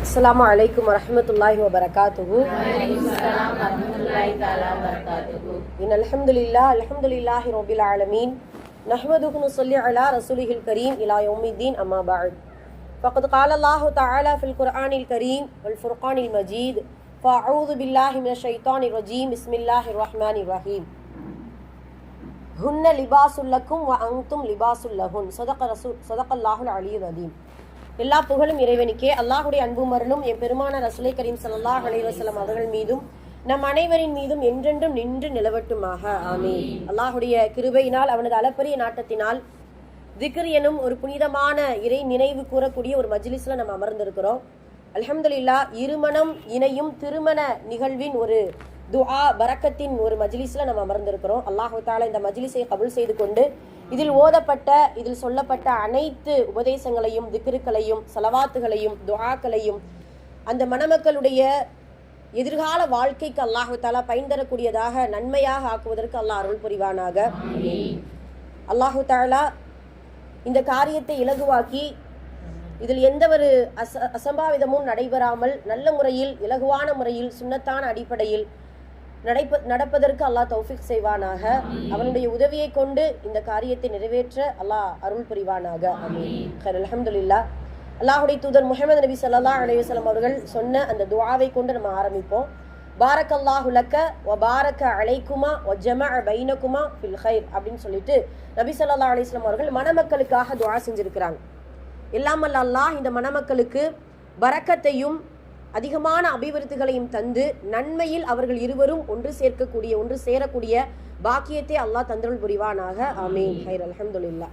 அஸ்ஸலாமு அலைக்கும் வரஹ்மத்துல்லாஹி வபரகாத்துஹு. இன்னல் அல்ஹம்துலில்லாஹி ரப்பில் ஆலமீன் நஹ்மதுஹு நுஸல்லி அலா ரசூலிஹில் கரீம் இலா யௌமித்தீன் அம்மா பஅத். ஃபக்கத் கால அல்லாஹு தஆலா ஃபில் குர்ஆனில் கரீம் வல் ஃபுர்கானில் மஜீத். ஃபஅஊது பில்லாஹி மினஷ் ஷைத்தானிர் ரஜீம். பிஸ்மில்லாஹிர் ரஹ்மானிர் ரஹீம். ஹுன்ன லிபாசுல் லக்கும் வ அன்தும் லிபாசுல் லஹுன். ஸதகல்லாஹுல் அலிய்யுல் அதீம். எல்லா புகழும் இறைவனுக்கே. அல்லாஹுடைய அன்பும் அருளும் என் பெருமான ரசூலை கரீம் ஸல்லல்லாஹு அலைஹி வஸல்லம் அவர்கள் மீதும் நம் அனைவரின் மீதும் என்றென்றும் நின்று நிலவட்டுமாக. ஆமீன். அல்லாஹுடைய கிருபையினால் அவனது அளப்பரிய நாட்டத்தினால் திக்ர் எனும் ஒரு புனிதமான இறை நினைவு கூறக்கூடிய ஒரு மஜ்லிஸ்ல நம்ம அமர்ந்திருக்கிறோம். அல்ஹம்துலில்லாஹ், இருமணம் இணையும் திருமண நிகழ்வின் ஒரு துஆ பரக்கத்தின் ஒரு மஜ்லிஸ்ல நம்ம அமர்ந்திருக்கிறோம். அல்லாஹு தஆலா இந்த மஜ்லிஸை கபூல் செய்து கொண்டு இதில் ஓதப்பட்ட இதில் சொல்லப்பட்ட அனைத்து உபதேசங்களையும் திக்ருக்களையும் ஸலவாத்துகளையும் துஆக்களையும் அந்த மணமக்களுடைய எதிர்கால வாழ்க்கைக்கு அல்லாஹு தஆலா பயன் தரக்கூடியதாக நன்மையாக ஆக்குவதற்கு அல்லாஹ் அருள் புரிவானாக. அல்லாஹு தஆலா இந்த காரியத்தை இலகுவாக்கி இதில் எந்த ஒரு அசம்பாவிதமும் நடைபெறாமல் நல்ல முறையில் இலகுவான முறையில் சுன்னத்தான அடிப்படையில் நடப்பதற்கு அல்லாஹ் தௌஃபீக் செய்வானாக. அவனுடைய உதவியை கொண்டு இந்த காரியத்தை நிறைவேற்ற அல்லாஹ் அருள் புரிவானாக. ஆமீன். அல்ஹம்துலில்லாஹ். அல்லாஹுடைய தூதர் முஹம்மது நபி ஸல்லல்லாஹு அலைஹி வஸல்லம் அவர்கள் சொன்ன அந்த துஆவை கொண்டு நம்ம ஆரம்பிப்போம். பாரக்கல்லாஹு லக்க வ பாரக அலைக்குமா வ ஜமஅ பைனகுமா ஃபில் கைர் அப்படின்னு சொல்லிட்டு நபி ஸல்லல்லாஹு அலைஹி வஸல்லம் அவர்கள் மணமக்களுக்காக துஆ செஞ்சிருக்கிறாங்க. எல்லாம் வல்ல அல்லாஹ் இந்த மணமக்களுக்கு பரக்கத்தையும் அதிகமான அபிவிருத்திகளையும் தந்து நன்மையில் அவர்கள் இருவரும் ஒன்று சேரக்கூடிய பாக்கியத்தை அல்லாஹ் தந்தருள் புரிவானாக. ஆமீன். ஹைர். அல்ஹம்துலில்லாஹ்.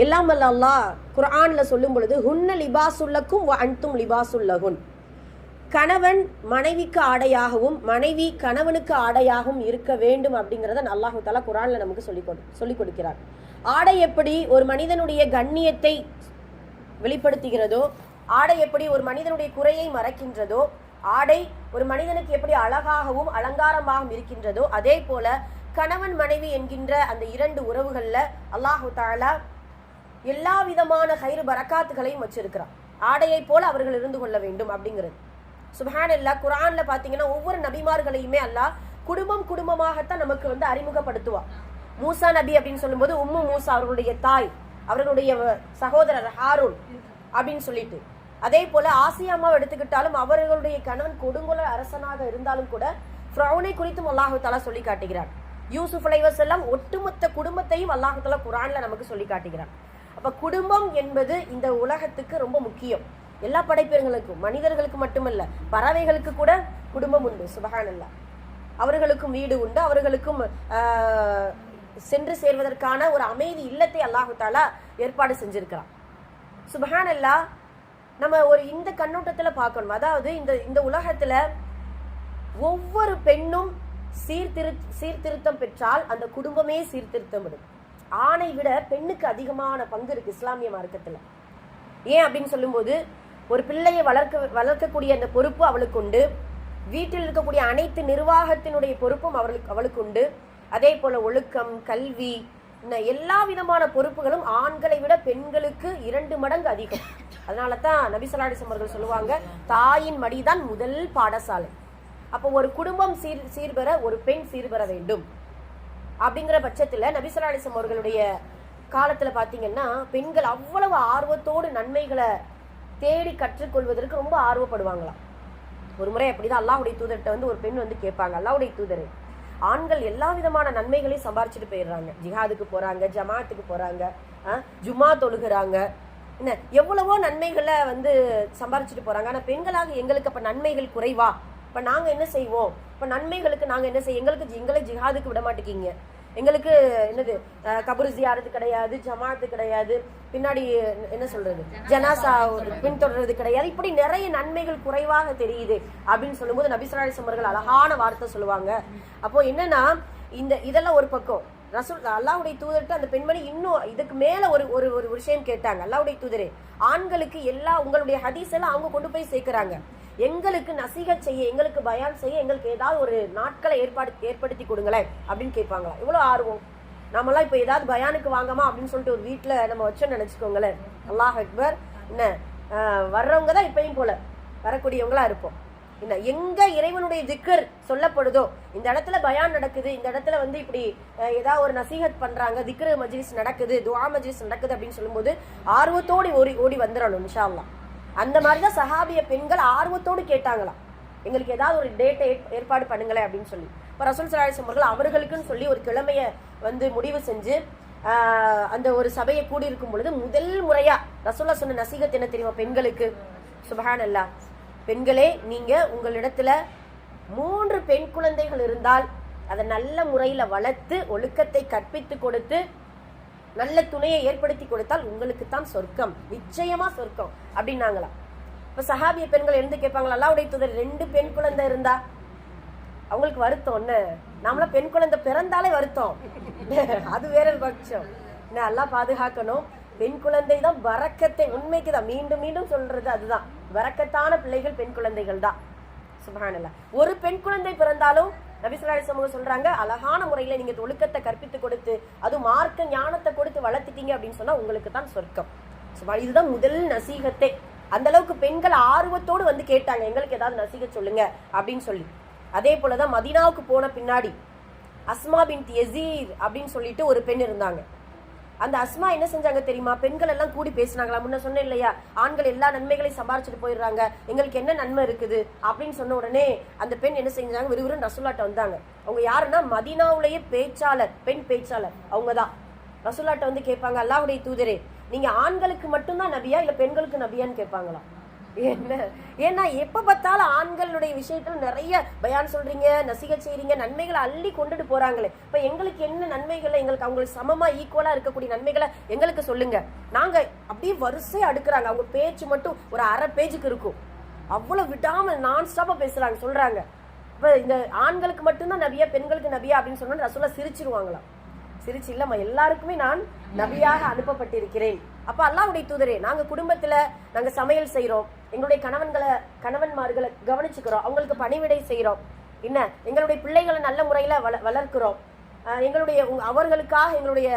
எல்லாம் வல்ல அல்லாஹ் குர்ஆன்ல சொல்லும் பொழுது ஹுன்ன லிபாசுல்லக்கும் வ அன்தும் லிபாசுல் லஹுன். கணவன் மனைவிக்கு ஆடையாகவும் மனைவி கணவனுக்கு ஆடையாகவும் இருக்க வேண்டும் அப்படிங்கிறத அல்லாஹு தஆலா குர்ஆன்ல நமக்கு சொல்லிக் கொடுக்கிறார். ஆடை எப்படி ஒரு மனிதனுடைய கண்ணியத்தை வெளிப்படுத்துகிறதோ, ஆடை எப்படி ஒரு மனிதனுடைய குறையை மறைக்கின்றதோ, ஆடை ஒரு மனிதனுக்கு எப்படி அழகாகவும் அலங்காரமாகவும் இருக்கின்றதோ, அதே போல கணவன் மனைவி என்கின்ற அந்த இரண்டு உறவுகள்ல அல்லாஹு தஆலா எல்லா விதமான கைரு பரக்காத்துகளையும் வச்சிருக்கிறான். ஆடையை போல அவர்கள் இருந்து கொள்ள வேண்டும் அப்படிங்கிறது. சுப்ஹானல்லாஹ். குர்ஆன்ல பாத்தீங்கன்னா ஒவ்வொரு நபிமார்களையுமே அல்லாஹ் குடும்பமாகத்தான் நமக்கு அறிமுகப்படுத்துவான். மூசா நபி அப்படின்னு சொல்லும்போது உம்மு மூசா அவர்களுடைய தாய், அவர்களுடைய சகோதரர் ஹாரூன் அப்படின்னு சொல்லிட்டு, அதே போல ஆசியாமாவை எடுத்துக்கிட்டாலும் அவர்களுடைய கணவன் கொடுங்கோல அரசனாக இருந்தாலும் கூட ஃபிரௌனை குறித்தும் அல்லாஹு தஆலா சொல்லி காட்டுகிறார். யூசுப் அலைஹிஸ்ஸலாம் ஒட்டுமொத்த குடும்பத்தையும் அல்லாஹு தஆலா குர்ஆன்ல நமக்கு சொல்லி காட்டுகிறார். அப்ப குடும்பம் என்பது இந்த உலகத்துக்கு ரொம்ப முக்கியம். எல்லா படைப்பினங்களுக்கும், மனிதர்களுக்கு மட்டுமல்ல, பறவைகளுக்கு கூட குடும்பம் உண்டு. சுப்ஹானல்லாஹ். அவர்களுக்கும் வீடு உண்டு, அவர்களுக்கும் சென்று சேர்வதற்கான ஒரு அமைதி இல்லத்தை அல்லாஹு தஆலா ஏற்பாடு செஞ்சிருக்கிறான். சுப்ஹானல்லாஹ். நம்ம ஒரு இந்த கண்ணோட்டத்துல பார்க்கணும். அதாவது இந்த உலகத்துல ஒவ்வொரு பெண்ணும் சீர்திருத்தம் பெற்றால் அந்த குடும்பமே சீர்திருத்தம் விடும். ஆணை விட பெண்ணுக்கு அதிகமான பங்கு இருக்கு இஸ்லாமிய மார்க்கத்துல. ஏன் அப்படின்னு சொல்லும்போது, ஒரு பிள்ளையை வளர்க்கக்கூடிய அந்த பொறுப்பு அவளுக்கு உண்டு. வீட்டில் இருக்கக்கூடிய அனைத்து நிர்வாகத்தினுடைய பொறுப்பும் அவளுக்கு உண்டு. அதே போல ஒழுக்கம், கல்வி, எல்லா விதமான பொறுப்புகளும் ஆண்களை விட பெண்களுக்கு 2 மடங்கு அதிகம். அதனால தான் நபி ஸல்லல்லாஹு அலைஹி வஸல்லம் அவர்கள் சொல்லுவாங்க, தாயின் மடிதான் முதல் பாடசாலை. அப்போ ஒரு குடும்பம் சீர்பெற ஒரு பெண் சீர்பெற வேண்டும். அப்படிங்கிற பட்சத்துல நபி ஸல்லல்லாஹு அலைஹி வஸல்லம் அவர்களுடைய காலத்துல பாத்தீங்கன்னா பெண்கள் அவ்வளவு ஆர்வத்தோடு நன்மைகளை தேடி கற்றுக்கொள்வதற்கு ரொம்ப ஆர்வப்படுவாங்களாம். ஒரு முறை அப்படிதான் அல்லாஹ்வுடைய தூதர்கிட்ட ஒரு பெண் கேட்பாங்க, அல்லாஹ்வுடைய தூதரே, ஆண்கள் எல்லா விதமான நன்மைகளையும் சம்பாரிச்சுட்டு போயிடுறாங்க. ஜிஹாதுக்கு போறாங்க, ஜமாத்துக்கு போறாங்க, ஜும்மா தொழுகிறாங்க, என்ன எவ்வளவோ நன்மைகளை சம்பாரிச்சுட்டு போறாங்க. ஆனா பெண்களாக எங்களுக்கு அப்ப நன்மைகள் குறைவா? இப்ப நாங்க என்ன செய்வோம்? இப்ப நன்மைகளுக்கு நாங்க என்ன செய்ய? எங்களை ஜிஹாதுக்கு விட மாட்டேங்கிங்க, எங்களுக்கு என்னது கபர் ஜியாரத்து கிடையாது, ஜமாத்து கிடையாது, பின்னாடி என்ன சொல்றது ஜனாசா பின்தொடர்றது கிடையாது, இப்படி நிறைய நன்மைகள் குறைவாக தெரியுது அப்படின்னு சொல்லும்போது நபி ஸல்லல்லாஹு அலைஹி வஸல்லம் அவர்கள் அழகான வார்த்தை சொல்லுவாங்க. அப்போ என்னன்னா இதெல்லாம் ஒரு பக்கம். ரசூல் அல்லாஹ்வுடைய தூதர்கிட்ட அந்த பெண்மணி இன்னும் இதுக்கு மேல ஒரு விஷயம் கேட்டாங்க. அல்லாஹ்வுடைய தூதரே, ஆண்களுக்கு உங்களுடைய ஹதீஸ் எல்லாம் அவங்க கொண்டு போய் சேர்க்கிறாங்க, எங்களுக்கு நசீகத் செய்ய, எங்களுக்கு பயான் செய்ய, எங்களுக்கு ஏதாவது ஒரு நாட்களை ஏற்படுத்தி கொடுங்களேன் அப்படின்னு கேட்பாங்களா? இவ்வளவு ஆர்வம். நம்மளாம் இப்ப ஏதாவது பயானுக்கு வாங்கமா அப்படின்னு சொல்லிட்டு ஒரு வீட்டுல நம்ம வச்சோன்னு நினைச்சுக்கோங்களேன், அல்லாஹ் அக்பர், என்ன வர்றவங்க தான் இப்பயும் போல வரக்கூடியவங்களா இருப்போம். என்ன எங்க இறைவனுடைய திக்கர் சொல்லப்படுதோ, இந்த இடத்துல பயான் நடக்குது, இந்த இடத்துல வந்து இப்படி ஏதாவது ஒரு நசீகத் பண்றாங்க, திக்ரு மஜ்லிஸ் நடக்குது, துஆ மஜ்லிஸ் நடக்குது அப்படின்னு சொல்லும்போது ஆர்வத்தோடு ஓடி வந்துடணும் இன்ஷா அல்லாஹ். அந்த மாதிரிதான் சஹாபிய பெண்கள் ஆர்வத்தோடு கேட்டாங்களாம், எங்களுக்கு ஏதாவது ஒரு டேட்டை ஏற்பாடு பண்ணுங்களேன் அப்படின்னு சொல்லி. இப்போ ரசூல் ஸல்லல்லாஹு அலைஹி வஸல்லம் அவர்கள் அவர்களுக்குன்னு சொல்லி ஒரு கிழமையை வந்து முடிவு செஞ்சு அந்த ஒரு சபையை கூடியிருக்கும் பொழுது முதல் முறையா ரசூலுல்லாஹ் சொன்ன நசீகத் என்ன தெரியுமா பெண்களுக்கு? சுப்ஹானல்லாஹ், பெண்களே, நீங்க உங்களிடத்துல 3 பெண் குழந்தைகள் இருந்தால் அதை நல்ல முறையில வளர்த்து ஒழுக்கத்தை கற்பித்து கொடுத்து நல்ல துணையை ஏற்படுத்தி கொடுத்தால் உங்களுக்கு தான் சொர்க்கம், நிச்சயமா சொர்க்கம் அப்படின்னாங்களாம். இப்ப சஹாபிய பெண்கள் எழுந்து கேட்பாங்களா, அல்லாஹ்வுடைய தூதர் 2 பெண் குழந்தை இருந்தா? அவங்களுக்கு வருத்தம் என்ன, நம்மள பெண் குழந்தை பிறந்தாலே வருத்தம், அது வேற பட்சம். அல்லாஹ் பாதுகாக்கணும். பெண் குழந்தை தான் பரக்கத்தை, உண்மைக்குதான் மீண்டும் மீண்டும் சொல்றது அதுதான், பரக்கத்தான பிள்ளைகள் பெண் குழந்தைகள் தான். சுப்ஹானல்லாஹ். ஒரு பெண் குழந்தை பிறந்தாலும் நபி ஸல்லல்லாஹு அலைஹி வஸல்லம் சொல்றாங்க, அழகான முறையில நீங்க ஒழுக்கத்தை கற்பித்து கொடுத்து அது மார்க்க ஞானத்தை கொடுத்து வளர்த்துட்டீங்க அப்படின்னு சொன்னா உங்களுக்கு தான் சொர்க்கம். இதுதான் முதல் நசீகத்தே. அந்த அளவுக்கு பெண்கள் ஆர்வத்தோடு வந்து கேட்டாங்க, எங்களுக்கு ஏதாவது நசீகத் சொல்லுங்க அப்படின்னு சொல்லி. அதே போலதான் மதீனாவுக்கு போன பின்னாடி அஸ்மா பின்த் யஸீத் அப்படின்னு சொல்லிட்டு ஒரு பெண் இருந்தாங்க. அந்த அஸ்மா என்ன செஞ்சாங்க தெரியுமா? பெண்கள் எல்லாம் கூடி பேசினாங்களா, முன்ன சொன்னேன் இல்லையா, ஆண்கள் எல்லா நன்மைகளையும் சம்பாரிச்சுட்டு போயிடுறாங்க, எங்களுக்கு என்ன நன்மை இருக்குது அப்படின்னு சொன்ன உடனே அந்த பெண் என்ன செஞ்சாங்க, விறுவிறுன்னு ரசூலுல்லாஹ்ட்ட வந்தாங்க. அவங்க யாருன்னா மதீனாவுலயே பேச்சாளர், பெண் பேச்சாளர் அவங்க தான். ரசூலுல்லாஹ்ட்ட வந்து கேட்பாங்க, அல்லாஹ்வுடைய தூதரே, நீங்க ஆண்களுக்கு மட்டும்தான் நபியா இல்ல பெண்களுக்கு நபியான்னு கேட்பாங்களாம். என்ன, ஏன்னா எப்ப பார்த்தாலும் ஆண்களுடைய விஷயத்துல நிறைய பயான் சொல்றீங்க, நசீகத் செய்றீங்க, நன்மைகளை அள்ளி கொண்டுட்டு போறாங்களே, இப்ப எங்களுக்கு என்ன நன்மைகளை, எங்களுக்கு அவங்களுக்கு சமமா ஈக்குவலா இருக்கக்கூடிய நன்மைகளை எங்களுக்கு சொல்லுங்க. நாங்க அப்படியே வரிசையா அடுக்குறாங்க, அவங்க பேச்சு மட்டும் ஒரு அரை பேஜுக்கு இருக்கும், அவ்வளவு விடாம நான் ஸ்டாப்பா பேசுறாங்க சொல்றாங்க. இப்ப இந்த ஆண்களுக்கு மட்டும்தான் நபியா பெண்களுக்கு நபியா அப்படின்னு சொன்னா ரசூலுல்லாஹ் சிரிச்சிருவாங்களாம். சிரிச்சு, இல்லம்மா எல்லாருக்குமே நான் நபியாக அனுப்பப்பட்டிருக்கிறேன். அப்ப அல்லாஹ்வுடைய தூதரே, நாங்க குடும்பத்துல நாங்க சமையல் செய்யறோம், எங்களுடைய கணவன்மார்களை கவனிச்சுக்கிறோம், அவங்களுக்கு பணிவிடை செய்யறோம், என்ன எங்களுடைய பிள்ளைகளை நல்ல முறையில வளர்க்கிறோம், அவர்களுக்காக எங்களுடைய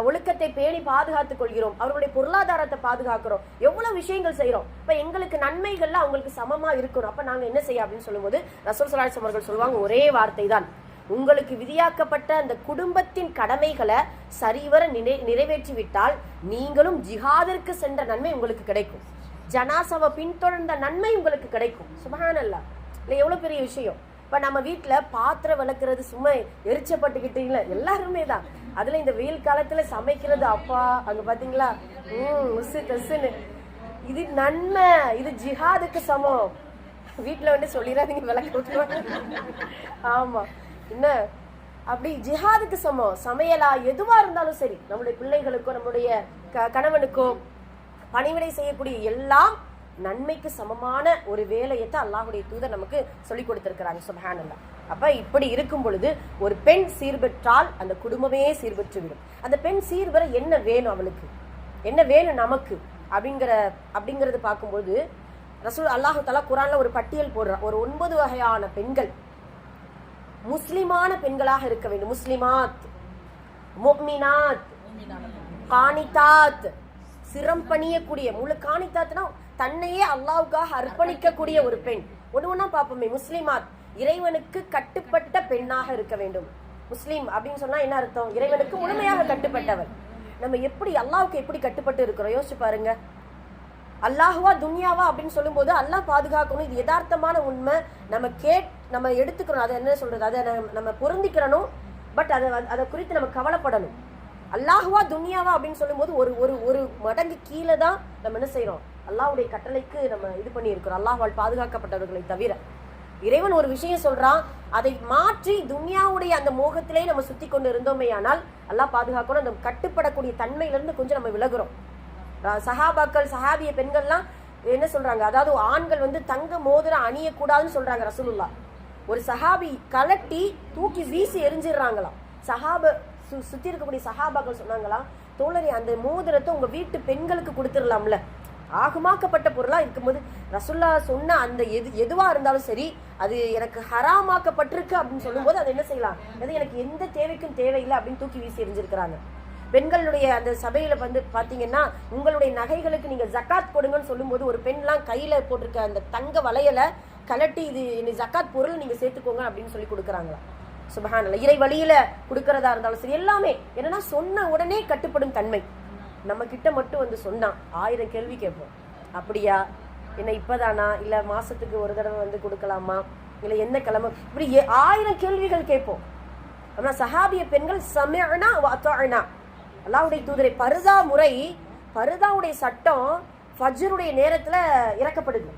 ஒழுக்கத்தை பேணி பாதுகாத்துக் கொள்கிறோம், அவர்களுடைய பொருளாதாரத்தை பாதுகாக்கிறோம், எவ்வளவு விஷயங்கள் செய்யறோம். இப்ப எங்களுக்கு நன்மைகள்ல அவங்களுக்கு சமமா இருக்கணும். அப்ப நாங்க என்ன செய்ய அப்படின்னு சொல்லும் போது ரசூல் ஸல்லல்லாஹு அலைஹி வஸல்லம் அவர்கள் சொல்லுவாங்க, ஒரே வார்த்தை தான், உங்களுக்கு விதியாக்கப்பட்ட அந்த குடும்பத்தின் கடமைகளை சரிவர நிறைவேற்றி விட்டால் நீங்களும் ஜிஹாதிற்கு சென்ற நன்மை உங்களுக்கு கிடைக்கும், ஜனாசாவை பின்தொடர்ந்த நன்மை உங்களுக்கு கிடைக்கும். சுப்ஹானல்லாஹ், இல்லை எவ்வளவு பெரிய விஷயம். இப்ப நம்ம வீட்டுல பாத்திரம் விளக்குறது சும்மா எரிச்சப்பட்டுக்கிட்டு இல்ல, எல்லாருமே தான். அதுல இந்த வெயில் காலத்துல சமைக்கிறது, அப்பா அங்க பாத்தீங்களா உசு தசுன்னு, இது நன்மை, இது ஜிஹாதுக்கு சமம். வீட்டுல வந்து சொல்லிடாதீங்க விளக்கு விட்டுருவாங்க. ஆமா, என்ன அப்படி ஜிஹாதுக்கு சமம். சமையலா எதுவா இருந்தாலும் சரி, நம்முடைய பிள்ளைகளுக்கோ நம்முடைய கணவனுக்கோ பணிவிடை செய்யக்கூடிய எல்லாம் நன்மைக்கு சமமான ஒரு வேலையத்தை அல்லாஹ்வுடைய தூதர் நமக்கு சொல்லி கொடுத்திருக்கிறாங்க. சுப்ஹானல்லாஹ். அப்ப இப்படி இருக்கும் பொழுது ஒரு பெண் சீர்பெற்றால் அந்த குடும்பமே சீர்பெற்று விடும். அந்த பெண் சீர்பெற என்ன வேணும், அவளுக்கு என்ன வேணும் நமக்கு அப்படிங்கறது பார்க்கும்போது ரசூல் அல்லாஹ் தஆலா குர்ஆன்ல ஒரு பட்டியல் போடுறான். ஒரு 9 வகையான பெண்கள் முஸ்லிமான பெண்களாக இருக்க வேண்டும். முஸ்லிமாத், முஃமினாத், கானிதாத், சிரம் பணியக்கூடிய, முழு கானிதாத்னா தன்னையே அல்லாஹ்வுக்காக அர்ப்பணிக்கக்கூடிய ஒரு பெண். ஒண்ணா பார்ப்போமே, முஸ்லிமாத் இறைவனுக்கு கட்டுப்பட்ட பெண்ணாக இருக்க வேண்டும். முஸ்லீம் அப்படின்னு சொன்னா என்ன அர்த்தம்? இறைவனுக்கு முழுமையாக கட்டுப்பட்டவர். நம்ம எப்படி அல்லாஹ்வுக்கு எப்படி கட்டுப்பட்டு இருக்கிறோம் யோசிச்சு பாருங்க. அல்லாஹுவா துன்யாவா அப்படின்னு சொல்லும் போது அல்லாஹ் பாதுகாக்கணும், இது யதார்த்தமான உண்மை. நம்ம எடுத்துக்கிறோம், அதை என்ன சொல்றது, அதை நம்ம பொருந்திக்கிறணும். பட் அதை குறித்து நம்ம கவலைப்படணும். அல்லாஹுவா துன்யாவா அப்படின்னு சொல்லும் போது ஒரு மடங்கு கீழே தான் நம்ம என்ன செய்யறோம், அல்லாஹ்வுடைய கட்டளைக்கு நம்ம இது பண்ணி இருக்கிறோம், அல்லாஹ்வால் பாதுகாக்கப்பட்டவர்களை தவிர. இறைவன் ஒரு விஷயம் சொல்றான், அதை மாற்றி துன்யாவுடைய அந்த மோகத்திலே நம்ம சுத்தி கொண்டு இருந்தோமே ஆனால் அல்லாஹ் பாதுகாக்கணும். அந்த கட்டுப்படக்கூடிய தன்மையிலிருந்து கொஞ்சம் நம்ம விலகுறோம். சஹாபாக்கள், சஹாபிய பெண்கள்லாம் என்ன சொல்றாங்க, அதாவது ஆண்கள் வந்து தங்க மோதிரம் அணியக்கூடாதுன்னு சொல்றாங்க ரசூலுல்லாஹ். ஒரு சஹாபி கலட்டி தூக்கி வீசி எரிஞ்சிடுறாங்களாம். சுத்தி இருக்கக்கூடிய சஹாபாக்கள் சொன்னாங்களாம், தோழரே அந்த மோதிரத்தை உங்க வீட்டு பெண்களுக்கு கொடுத்துடலாம்ல, ஆகுமாக்கப்பட்ட பொருளா இருக்கும்போது ரசூலுல்லாஹ் சொன்ன அந்த எதுவா இருந்தாலும் சரி, அது எனக்கு ஹராமாக்கப்பட்டிருக்கு அப்படின்னு சொல்லும் போது அதை என்ன செய்யலாம், அது எனக்கு எந்த தேவைக்கும் தேவையில்லை அப்படின்னு தூக்கி வீசி எரிஞ்சிருக்கிறாங்க. பெண்களுடைய அந்த சபையில வந்து பாத்தீங்கன்னா உங்களுடைய நகைகளுக்கு நீங்க ஜக்காத் கொடுங்கன்னு சொல்லும்போது ஒரு பெண்லாம் கையில போட்டிருக்க அந்த தங்க வளையலை கலட்டி இது ஜக்காத் பொருள் நீங்க சேர்த்துக்கோங்க அப்படின்னு சொல்லி கொடுக்குறாங்களா. சுபஹானல்லாஹ். இறை வழியில கொடுக்கறதா இருந்தாலும் சரி, எல்லாமே என்னன்னா சொன்ன உடனே கட்டுப்படும் தன்மை. நம்ம கிட்ட மட்டும் வந்து சொன்னா 1000 கேள்வி கேட்போம். அப்படியா, என்ன இப்பதானா, இல்ல மாசத்துக்கு ஒரு தடவை வந்து கொடுக்கலாமா, இல்ல என்ன கிழமை, இப்படி 1000 கேள்விகள் கேட்போம். ஆனா சஹாபிய பெண்கள் சமிஅனா வ அத்தஅனா, அல்லாஹ்வுடைய தூதரை பர்தாவுடைய சட்டம் ஃபஜ்ருடைய நேரத்துல இறக்கப்படுது.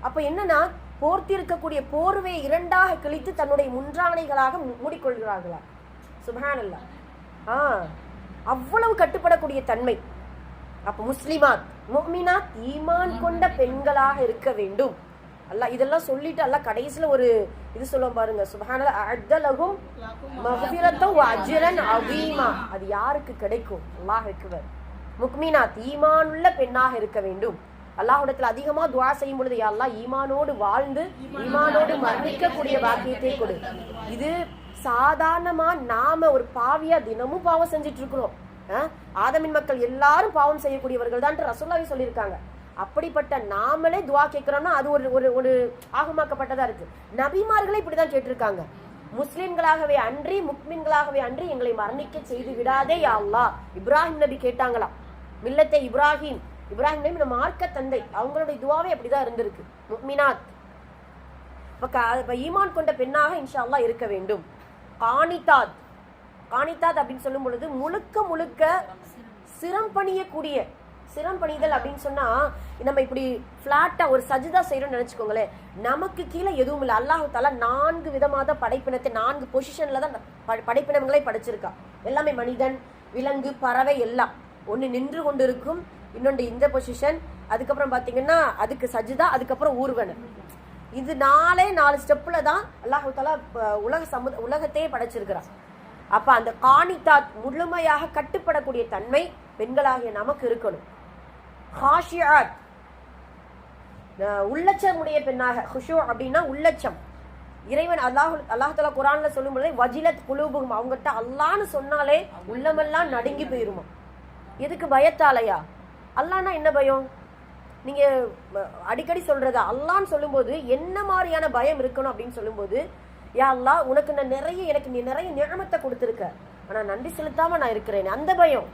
அப்ப என்னன்னா போர்த்தி இருக்கக்கூடிய போர்வையை 2ஆக கிழித்து தன்னுடைய முன்றானைகளாக மூடிக்கொள்கிறார்களா. சுப்ஹானல்லாஹ். அவ்வளவு கட்டுப்படக்கூடிய தன்மை. அப்ப முஸ்லிமாத் முஃமினாத் ஈமான் கொண்ட பெண்களாக இருக்க வேண்டும். அல்லாஹ் இதெல்லாம் சொல்லிட்டு அல்லாஹ் கடைசியில ஒரு இது சொல்லுவோம் பாருங்க, சுப்ஹானல்லாஹ், அஅத்தலஹும் மக்ஃபிரத்தன் வ அஜ்ரன் அதீமா. அது யாருக்கு கிடைக்கும்? அல்லாஹ் அக்பர். முஃமினாத் ஈமான் உள்ள பெண்ணாக இருக்க வேண்டும். அல்லாஹ்விடத்துல அதிகமா துஆ செய்யும் பொழுது, யா அல்லாஹ் ஈமானோடு வாழ்ந்து ஈமானோடு மரணிக்கக்கூடிய பாக்கியத்தை கொடு. இது சாதாரணமா நாம ஒரு பாவியா தினமும் பாவம் செஞ்சுட்டு இருக்கிறோம். ஆதமின் மக்கள் எல்லாரும் பாவம் செய்யக்கூடியவர்கள் தான் ரசூலுல்லாஹி சொல்லியிருக்காங்க. அப்படிப்பட்ட நாமளே துஆ கேட்கிறோம்னா அது ஒரு ஒரு ஆகமாக்கப்பட்டதா இருக்கு. நபிமார்களே இப்படிதான் கேட்டிருக்காங்க. முஸ்லிம்களாகவே அன்றி முக்மின்களாகவே அன்றி எங்களை மரணிக்க செய்து விடாதே யா அல்லாஹ். இப்ராஹிம் நபி கேட்டாங்களாம். மில்லத்தை இப்ராஹிம் நபி நம்ம மார்க்க தந்தை, அவங்களுடைய துவாவே அப்படிதான் இருந்திருக்கு. முஃமினாத் இப்ப ஈமான் கொண்ட பெண்ணாக இன்ஷா அல்லாஹ் இருக்க வேண்டும். காணித்தாத் அப்படின்னு சொல்லும் பொழுது முழுக்க சிரம் பணிதல் அப்படின்னு சொன்னா, நம்ம இப்படி பிளாட்டா ஒரு சஜிதா செய்யறோம்னு நினைச்சுக்கோங்களேன். நமக்கு கீழே எதுவும் இல்லை. அல்லாஹ் தஆலா 4 விதமாக படைப்பினத்தை 4 பொசிஷன்ல தான் படைப்பினங்களே படைச்சிருக்கா. எல்லாமே மனிதன், விலங்கு, பறவை எல்லாம். ஒன்னு நின்று கொண்டு இருக்கும், இன்னொன்று இந்த பொசிஷன், அதுக்கப்புறம் பாத்தீங்கன்னா அதுக்கு சஜிதா, அதுக்கப்புறம் ஊர்வன. இது 4 ஸ்டெப்ல தான் அல்லாஹ் தஆலா உலகத்தையே படைச்சிருக்கிறான். அப்ப அந்த காணித்தாத் முழுமையாக கட்டுப்படக்கூடிய தன்மை பெண்களாகிய நமக்கு இருக்கணும். ஹாஷியாத் உள்ளச்சமுடைய பெண்ணாக, குஷூ அப்படின்னா உள்ளச்சம். இறைவன் அல்லாஹ் தஆலா குர்ஆன்ல சொல்லும்போது வஜிலத் குலூபுஹும், அவங்ககிட்ட அல்லாஹ்னு சொன்னாலே உள்ளமெல்லாம் நடுங்கி போயிருமா. எதுக்கு? பயத்தாலையா? அல்லாஹ்னா என்ன பயம்? நீங்க அடிக்கடி சொல்றதா அல்லாஹ்னு சொல்லும்போது என்ன மாதிரியான பயம் இருக்கணும் அப்படின்னு சொல்லும்போது, யா அல்லாஹ் உனக்கு எனக்கு நீ நிறைய நிஅமத்தை கொடுத்திருக்க, ஆனா நன்றி செலுத்தாம நான் இருக்கிறேன், அந்த பயம்.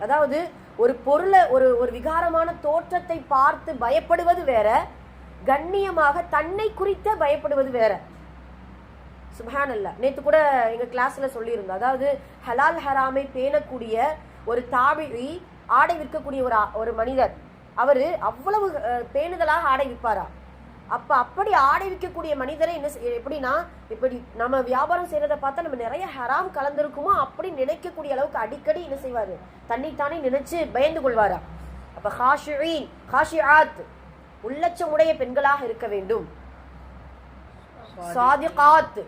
அதாவது ஒரு பொருளை ஒரு விகாரமான தோற்றத்தை பார்த்து பயப்படுவது வேற, கண்ணியமாக தன்னை குறித்த பயப்படுவது வேற. சுப்ஹானல்லாஹ். நேத்து கூட எங்க கிளாஸ்ல சொல்லியிருந்தோம். அதாவது ஹலால் ஹராமை பேணக்கூடிய ஒரு தாபிஈ, ஆடை விற்கக்கூடிய ஒரு மனிதர், அவரு அவ்வளவு பேணுதலாக ஆடை விற்பாரா. அப்படி ஆடை விற்கக்கூடிய மனிதரை எப்படின்னா, இப்படி நம்ம வியாபாரம் செய்யறதை பார்த்தா நம்ம நிறைய ஹராம் கலந்திருக்குமோ அப்படி நினைக்கக்கூடிய அளவுக்கு அடிக்கடி என்ன செய்வாரு, தன்னைத்தானே நினைச்சு பயந்து கொள்வாரா. அப்ப ஹாஷிஆத் உள்ளச்சமுடைய பெண்களாக இருக்க வேண்டும். சாதிகாத்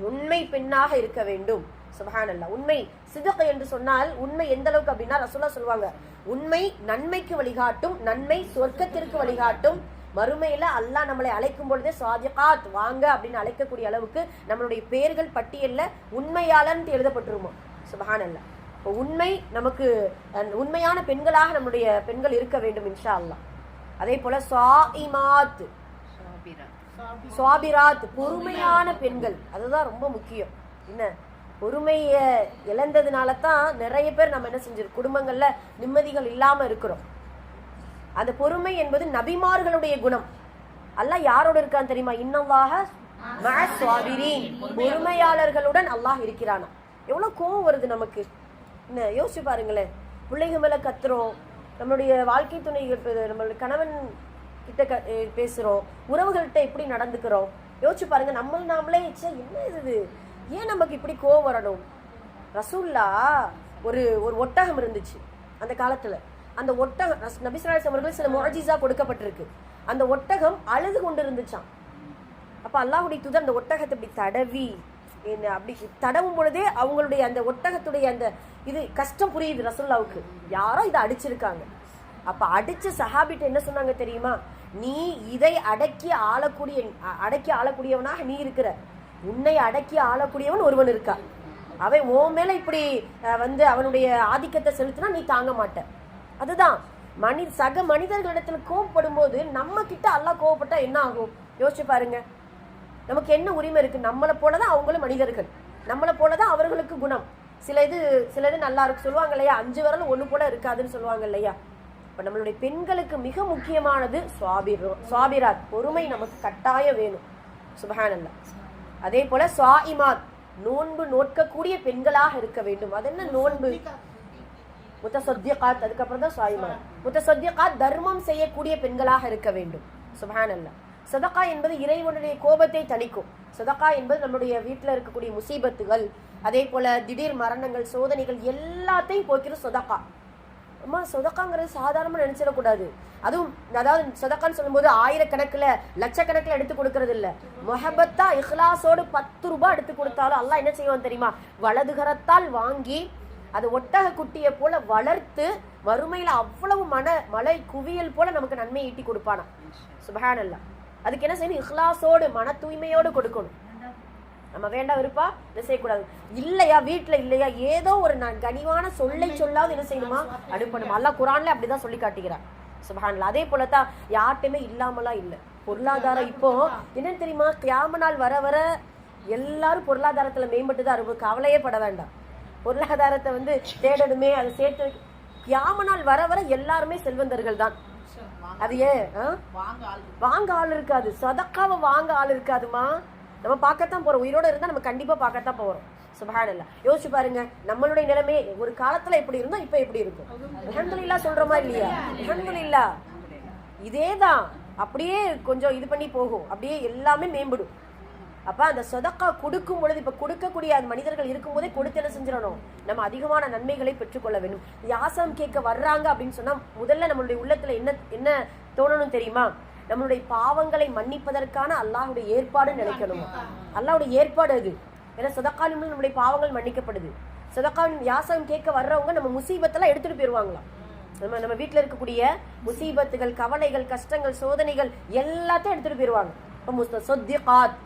உண்மை பெண்ணாக இருக்க வேண்டும். சுப்ஹானல்லாஹ். உண்மை சிதக் என்று சொன்னால் உண்மை எந்த அளவுக்கு அப்படின்னா, ரசூலுல்லாஹ் சொல்லுவாங்க, உண்மை நன்மைக்கு வழிகாட்டும், நன்மை சொர்க்கத்திற்கு வழிகாட்டும். மறுமையில அல்லாஹ் நம்மளை அழைக்கும் பொழுதே சாதிகாத் வாங்க அப்படின்னு அழைக்கக்கூடிய அளவுக்கு நம்மளுடைய பெயர்கள் பட்டியல்ல உண்மையாளன் எழுதப்பட்டிருமோ. சுப்ஹானல்லாஹ். இப்போ உண்மை நமக்கு உண்மையான பெண்களாக நம்முடைய பெண்கள் இருக்க வேண்டும் இன்ஷா அல்லாஹ். அதே போல சாயிமாத் சுவாபிராத் பொறுமையான பெண்கள், அதுதான் ரொம்ப முக்கியம். என்ன, பொறுமைய இழந்ததுனால தான் நிறைய பேர் நம்ம என்ன செஞ்சிருக்கோம், குடும்பங்கள்ல நிம்மதிகள் இல்லாம இருக்கிறோம். அந்த பொறுமை என்பது நபிமார்களுடைய குணம். அல்லாஹ் யாரோட இருக்கான்னு தெரியுமா? இன்னல்லாஹ மஅஸ் ஸாபிரீன், பொறுமையாளர்களுடன் அல்லாஹ் இருக்கிறானா. எவ்வளவு கோவம் வருது நமக்கு, என்ன யோசிச்சு பாருங்களேன். பிள்ளைங்க மேல கத்துறோம், நம்மளுடைய வாழ்க்கை துணை, நம்மளுடைய கணவன் கிட்ட பேசுறோம், உறவுகள்கிட்ட எப்படி நடந்துக்கிறோம் யோசிச்சு பாருங்க. நாமளே என்ன இது, ஏன் நமக்கு இப்படி கோவம் வரணும்? ரசூலுல்லாஹ் ஒரு ஒட்டகம் இருந்துச்சு அந்த காலத்துல. அந்த ஒட்டகம் நபி ஸல்லல்லாஹு அலைஹி வஸல்லம் சில முஅஜிஸா கொடுக்கப்பட்டிருக்கு. அந்த ஒட்டகம் அழுது கொண்டு இருந்துச்சான். அப்ப அல்லாஹ்வுடைய தூதர் அந்த ஒட்டகத்தை இப்படி தடவி, அப்படி தடவும் பொழுதே அவங்களுடைய அந்த ஒட்டகத்துடைய அந்த இது கஷ்டம் புரியுது ரசூலுல்லாஹ்வுக்கு. யாரோ இதை அடிச்சிருக்காங்க. அப்ப அடிச்ச சஹாபிட்ட என்ன சொன்னாங்க தெரியுமா? நீ இதை அடக்கி ஆளக்கூடியவனாக நீ இருக்கிற, உன்னை அடக்கி ஆளக்கூடியவன் ஒருவன் இருக்கா. அவன் உன் மேல இப்படி அவனுடைய ஆதிக்கத்தை செலுத்தினா நீ தாங்க மாட்ட. அதுதான் சக மனிதர்களிடத்துல கோவப்படும் போது நம்ம கிட்ட அல்லாஹ் கோவப்பட்டா என்ன ஆகும் யோசிச்சு பாருங்க. நமக்கு என்ன உரிமை இருக்கு? நம்மளை போலதான் அவங்களும் மனிதர்கள், நம்மளை போலதான் அவர்களுக்கு குணம். சிலது நல்லா இருக்கு சொல்லுவாங்க இல்லையா, 5 விரலும் ஒண்ணு போல இருக்காதுன்னு சொல்லுவாங்க இல்லையா. இப்ப நம்மளுடைய பெண்களுக்கு மிக முக்கியமானது சுவாபிராத், பொறுமை நமக்கு கட்டாயம் வேணும். சுப்ஹானல்லாஹ். அதே போல ஸ்வாயிமாத், நோன்பு நோக்கக்கூடிய பெண்களாக இருக்க வேண்டும். அது என்ன நோன்பு? முத்தசத்தியகாத், அதுக்கப்புறம் தான் ஸ்வாயிமாத். முத்தசத்தியகாத், தர்மம் செய்யக்கூடிய பெண்களாக இருக்க வேண்டும். சுப்ஹானல்லாஹ். சதகா என்பது இறைவனுடைய கோபத்தை தணிக்கும். சதகா என்பது நம்முடைய வீட்டில் இருக்கக்கூடிய முசீபத்துகள், அதே போல திடீர் மரணங்கள், சோதனைகள் எல்லாத்தையும் போக்கிற சதகா. அம்மா சதகாங்கிறது சாதாரணமா நினைச்சிடக்கூடாது. அதுவும் அதாவது சதகான்னு சொல்லும்போது ஆயிரக்கணக்கில் லட்சக்கணக்கில் எடுத்து கொடுக்கறது இல்ல. மொஹபத்தா இஹ்லாஸோடு 10 ரூபாய் எடுத்து கொடுத்தாலும் அல்லாஹ் என்ன செய்வான் தெரியுமா? வலதுகரத்தால் வாங்கி அது ஒட்டக குட்டியை போல வளர்த்து வறுமையில அவ்வளவு மலை குவியல் போல நமக்கு நன்மை ஈட்டி கொடுப்பானா. சுப்ஹானல்லாஹ். அதுக்கு என்ன செய்யணும்? இஹ்லாஸோடு மன தூய்மையோடு கொடுக்கணும். நம்ம வேண்டாம் விருப்பா என்ன செய்யக்கூடாது. இல்லையா வீட்டுல இல்லையா ஏதோ ஒரு கனிவான சொல்லை சொல்லாது என்ன செய்யணுமா அனுப்பணும். அல்லாஹ் குர்ஆன்ல அப்படிதான் சொல்லி காட்டுகிறார். சுப்ஹானல்லாஹ். அதே போலதான் யார்ட்டுமே இல்லாமலாம் இல்லை. பொருளாதாரம் இப்போ என்னன்னு தெரியுமா? கியாம நாள் வர வர எல்லாரும் பொருளாதாரத்துல மேம்பட்டுதான் இருக்கும். கவலையே பட வேண்டாம். பொருளாதாரத்தை தேடணுமே, அதை சேர்த்து கியாம நாள் வர வர எல்லாருமே செல்வந்தர்கள் தான். அது ஏன் வாங்க ஆள் இருக்காது, சதக்காவை வாங்க ஆள் இருக்காதுமா. நம்ம பார்க்கத்தான் போறோம். உயிரோட இருந்தா நம்ம கண்டிப்பா பார்க்கத்தான் போறோம். சுப்ஹானல்லாஹ். யோசிச்சு பாருங்க, நம்மளுடைய நிலைமை ஒரு காலத்துல எப்படி இருந்தோம், இப்ப எப்படி இருக்கும். அல்ஹம்துலில்லாஹ் சொல்றோமா இல்லையா? அல்ஹம்துலில்லாஹ். இதேதான் அப்படியே கொஞ்சம் இது பண்ணி போகும், அப்படியே எல்லாமே மேம்படும். அப்ப அந்த சதக்கா கொடுக்கும் பொழுது, இப்ப கொடுக்கக்கூடிய அந்த மனிதர்கள் இருக்கும் போதே கொடுத்து என்ன செஞ்சிடணும்? நம்ம அதிகமான நன்மைகளை பெற்றுக்கொள்ள வேண்டும். யாசம் கேட்க வர்றாங்க அப்படின்னு சொன்னா முதல்ல நம்மளுடைய உள்ளத்துல என்ன தோணணும் தெரியுமா? நம்மளுடைய பாவங்களை மன்னிப்பதற்கான அல்லாஹ்வுடைய ஏற்பாடு நினைக்கணும். அல்லாஹ்வுடைய ஏற்பாடு அது. ஏன்னா சதக்காவின் மூலம் நம்முடைய பாவங்கள் மன்னிக்கப்படுது. சதக்காவின் யாசம் கேட்க வர்றவங்க நம்ம முசீபத்தெல்லாம் எடுத்துட்டு போயிருவாங்களாம். நம்ம வீட்டுல இருக்கக்கூடிய முசீபத்துகள், கவலைகள், கஷ்டங்கள், சோதனைகள் எல்லாத்தையும் எடுத்துட்டு போயிருவாங்க.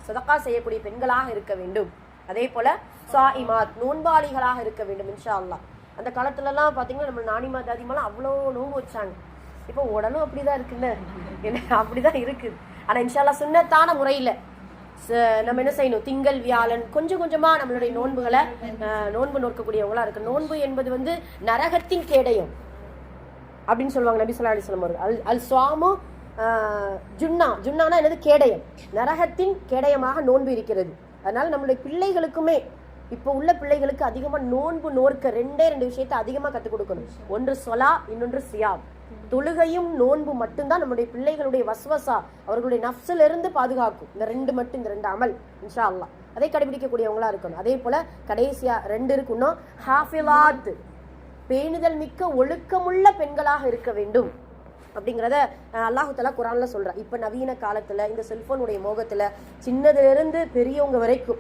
சதகா செய்யக்கூடிய பெண்களாக இருக்க வேண்டும். அதே போல சாயிமாத், நோன்பாளிகளாக இருக்க வேண்டும் இன்ஷா அல்லாஹ். அந்த காலத்துல எல்லாம் பாத்தீங்கன்னா நம்ம நானிமா தாதிமாலாம் அவ்வளோ நோன்பு வச்சாங்க. இப்போ உடனும் அப்படிதான் இருக்குல்ல, அப்படிதான் இருக்குது. ஆனா இன்ஷா அல்லாஹ் சுன்னத்தான முறையில நம்ம என்ன செய்யணும்? திங்கள் வியாழன் கொஞ்சம் கொஞ்சமா நம்மளுடைய நோன்பு நோக்கக்கூடியவங்களா இருக்கு. நோன்பு என்பது நரகத்தின் கேடயம் அப்படின்னு சொல்லுவாங்க நபி ஸல்லல்லாஹு அலைஹி வஸல்லம் அவர்கள். அல் ஸ்வாமு ஜுன்னானா என்னது? கேடயம். நரகத்தின் கேடயமாக நோன்பு இருக்கிறது. அதனால நம்மளுடைய பிள்ளைகளுக்குமே, இப்போ உள்ள பிள்ளைகளுக்கு அதிகமா நோன்பு நோர்க்க 2 விஷயத்தை அதிகமா கற்றுக் கொடுக்கணும். ஒன்று சொலா, இன்னொன்று சியாம். தொழுகையும் நோன்பு மட்டும்தான் நம்முடைய பிள்ளைகளுடைய வஸ்வசா, அவர்களுடைய நஃப்ஸில் இருந்து பாதுகாக்கும். இந்த 2 அமல் இன்ஷா அல்லாஹ் அதை கடைபிடிக்கக்கூடியவங்களா இருக்கணும். அதே போல கடைசியா 2 இருக்குன்னா ஹாஃபிலாத், பேணுதல் மிக்க ஒழுக்கமுள்ள பெண்களாக இருக்க வேண்டும் அப்படிங்கிறத அல்லாஹு தஆலா குர்ஆன்ல சொல்றான். இப்ப நவீன காலத்துல இந்த செல்போனுடைய மோகத்துல சின்னதுல இருந்து பெரியவங்க வரைக்கும்,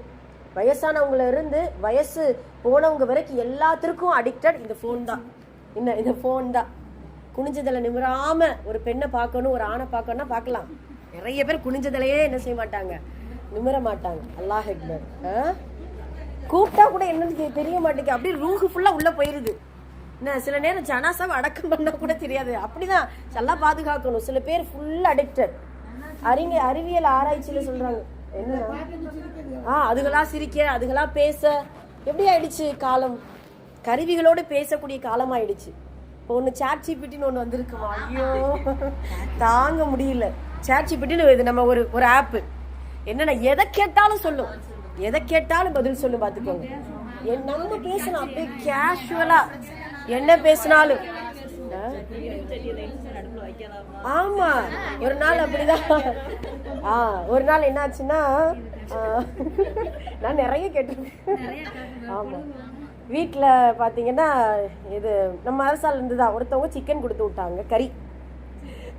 வயசானவங்கள இருந்து வயசு போனவங்க வரைக்கும் எல்லாத்திற்கும் அடிக்டட் இந்த போன் தான். இந்த போன் தான். குனிஞ்சதலை நிமிராம ஒரு பெண்ணை பார்க்கணும், ஒரு ஆணை பார்க்கணும்னா பார்க்கலாம். நிறைய பேர் குனிஞ்சதலையே என்ன செய்ய மாட்டாங்க, நிமிர மாட்டாங்க. அல்லாஹ் அக்பர். கூப்பிட்டா கூட என்னன்னு தெரிய மாட்டேங்குது. அப்படியே ரூஹு ஃபுல்லா உள்ள போயிருது. சில நேரம் ஜனாசாவை அடக்கம் பண்ணா கூட தெரியாது. அப்படிதான் நல்லா பாதுகாக்கணும். சில பேர் ஃபுல் அடிக்டட். அறிவியல் ஆராய்ச்சியில சொல்றாங்க என்ன, அதுகளா சிரிக்க, அதுகளா பேச, எப்படி ஆயிடுச்சு காலம்? கருவிகளோடு பேசக்கூடிய காலம் ஆயிடுச்சு. இப்போ ஒன்று சாட் ஜிபிடின்னு ஒன்று வந்திருக்குமா? ஐயோ தாங்க முடியல. சாட் ஜிபிடின்னு இது நம்ம ஒரு ஆப்பு. என்னன்னா எதை கேட்டாலும் சொல்லும், எதை கேட்டாலும் பதில் சொல்லும். பார்த்துக்கோங்க. நம்ம பேசலாம் அப்படியே கேஷுவலா, என்ன பேசினாலும். ஆமா, ஒரு நாள் அப்படிதான். ஒரு நாள் என்ன ஆச்சுன்னா, நான் நிறைய கேட்டிருக்கேன். ஆமா, வீட்டுல பாத்தீங்கன்னா இது நம்ம அரசால இருந்துதான். ஒருத்தவங்க சிக்கன் கொடுத்து விட்டாங்க, கறி.